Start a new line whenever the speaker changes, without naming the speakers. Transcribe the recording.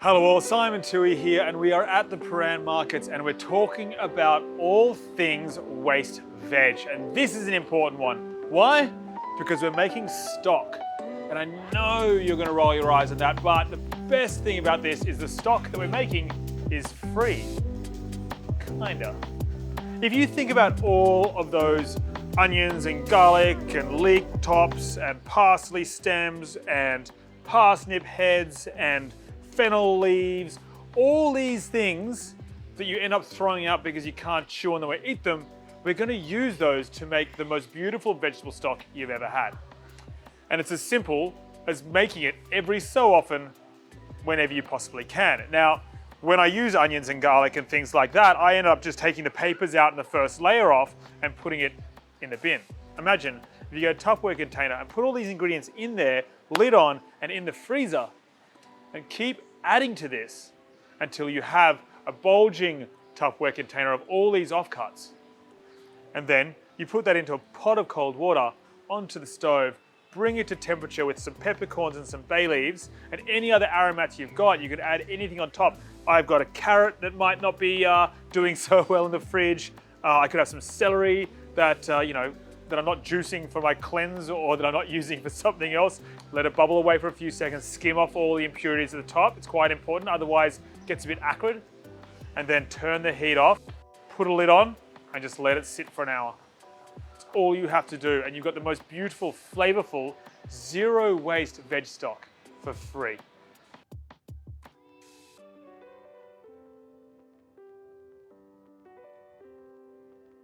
Hello all, Simon Toohey here, and we are at the Paran markets and we're talking about all things waste veg. And this is an important one. Why? Because we're making stock. And I know you're gonna roll your eyes at that, but the best thing about this is the stock that we're making is free. Kinda. If you think about all of those onions and garlic and leek tops and parsley stems and parsnip heads and fennel leaves, all these things that you end up throwing out because you can't chew on them or eat them, we're going to use those to make the most beautiful vegetable stock you've ever had. And it's as simple as making it every so often whenever you possibly can. Now, when I use onions and garlic and things like that, I end up just taking the papers out and the first layer off and putting it in the bin. Imagine if you get a Tupperware container and put all these ingredients in there, lid on, and in the freezer, and keep adding to this until you have a bulging Tupperware container of all these offcuts. And then you put that into a pot of cold water onto the stove, bring it to temperature with some peppercorns and some bay leaves and any other aromats you've got. You could add anything on top. I've got a carrot that might not be doing so well in the fridge. I could have some celery that that I'm not juicing for my cleanse or that I'm not using for something else. Let it bubble away for a few seconds, skim off all the impurities at the top. It's quite important, otherwise it gets a bit acrid. And then turn the heat off, put a lid on, and just let it sit for an hour. It's all you have to do, and you've got the most beautiful, flavorful, zero waste veg stock for free.